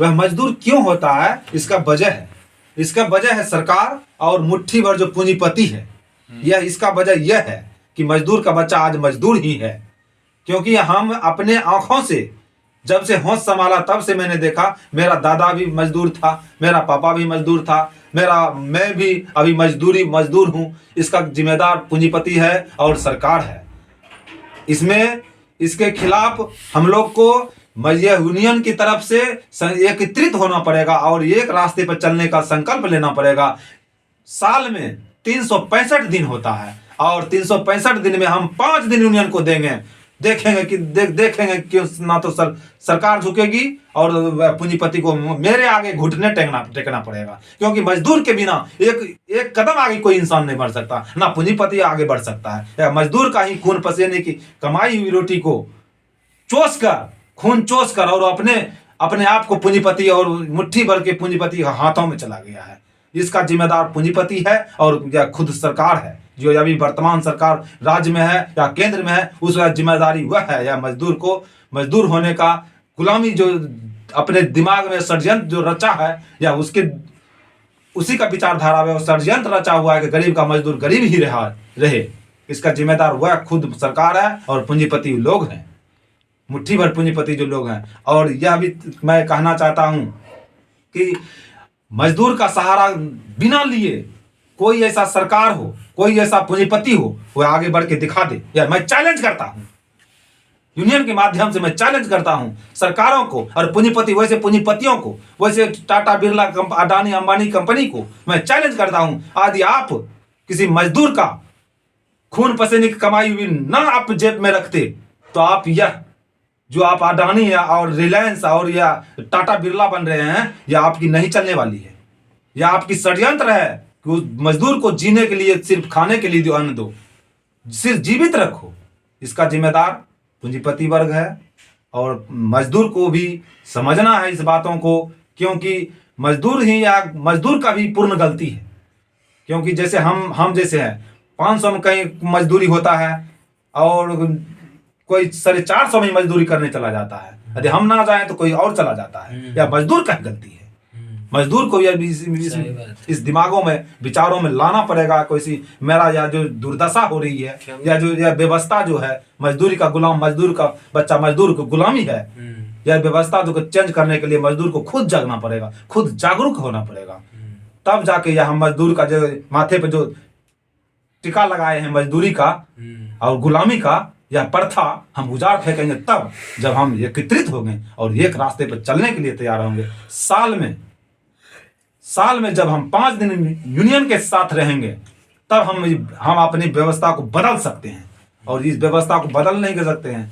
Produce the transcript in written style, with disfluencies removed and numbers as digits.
वह मजदूर क्यों होता है, इसका वजह है। इसका वजह है सरकार और मुट्ठी भर जो पूंजीपति है। यह इसका वजह यह है कि मजदूर का बच्चा आज मजदूर ही है। क्योंकि हम अपने आंखों से जब से होश संभाला तब से मैंने देखा, मेरा दादा भी मजदूर था, मेरा पापा भी मजदूर था, मैं भी अभी मजदूर हूं। इसका जिम्मेदार पूंजीपति है और सरकार है। इसके खिलाफ हम लोग को यूनियन की तरफ से एकत्रित होना पड़ेगा और एक रास्ते पर चलने का संकल्प लेना पड़ेगा। साल में 365 दिन होता है और 365 दिन में हम 5 दिन यूनियन को देंगे। देखेंगे कि ना तो सरकार झुकेगी और पूंजीपति को मेरे आगे घुटने टेकना पड़ेगा। क्योंकि मजदूर के बिना एक कदम आगे कोई इंसान नहीं बढ़ सकता, ना पूंजीपति आगे बढ़ सकता है। या मजदूर का ही खून पसीने की कमाई हुई रोटी को खून चोस कर और अपने आप को पूंजीपति और मुट्ठी भर के पूंजीपति के हाथों में चला गया है। इसका जिम्मेदार पूंजीपति है और या खुद सरकार है। जो अभी वर्तमान सरकार राज्य में है या केंद्र में है, उसका जिम्मेदारी वह है। या मजदूर होने का गुलामी जो अपने दिमाग में षड्यंत्र जो रचा है, या उसी का विचारधारा में षड्यंत्र रचा हुआ है कि गरीब का मजदूर गरीब ही रहे। इसका जिम्मेदार वह खुद सरकार है और पूंजीपति लोग हैं, मुट्ठी भर पूंजीपति जो लोग हैं। और यह भी मैं कहना चाहता हूं कि मजदूर का सहारा बिना लिए कोई ऐसा सरकार हो, कोई ऐसा पूंजीपति हो, वह आगे बढ़ के दिखा दे। या मैं चैलेंज करता हूं, यूनियन के माध्यम से मैं चैलेंज करता हूं सरकारों को और वैसे पूंजीपतियों को, वैसे टाटा बिरला अडानी अंबानी कंपनी को मैं चैलेंज करता हूं। यदि आप किसी मजदूर का खून पसीने की कमाई हुई ना आप जेब में रखते, तो आप यह जो आप अडानी और रिलायंस और या टाटा बिरला बन रहे हैं, यह आपकी नहीं चलने वाली है। यह आपकी षड्यंत्र है कि उस मजदूर को जीने के लिए सिर्फ खाने के लिए अन्न दो, सिर्फ जीवित रखो। इसका जिम्मेदार पूंजीपति वर्ग है और मजदूर को भी समझना है इस बातों को। क्योंकि मजदूर का भी पूर्ण गलती है। क्योंकि जैसे हम जैसे हैं, 500 में कहीं मजदूरी होता है और कोई 450 में मजदूरी करने चला जाता है। यदि हम ना जाएं तो कोई और चला जाता है। या मजदूर का गलती है। मजदूर को इस दिमागों में विचारों में लाना पड़ेगा। कोई मेरा या जो दुर्दशा हो रही है या जो व्यवस्था जो है, मजदूरी का गुलाम, मजदूर का बच्चा मजदूर को गुलामी है। यह व्यवस्था जो चेंज करने के लिए मजदूर को खुद जगना पड़ेगा, खुद जागरूक होना पड़ेगा। तब जाके यह मजदूर का जो माथे पे जो टिका लगाए हैं मजदूरी का और गुलामी का, यह प्रथा हम उजाड़ फेंकेंगे तब जब हम एकत्रित होंगे और एक रास्ते पर चलने के लिए तैयार होंगे। साल में जब हम 5 दिन यूनियन के साथ रहेंगे, तब हम अपनी व्यवस्था को बदल सकते हैं। और इस व्यवस्था को बदल नहीं कर सकते हैं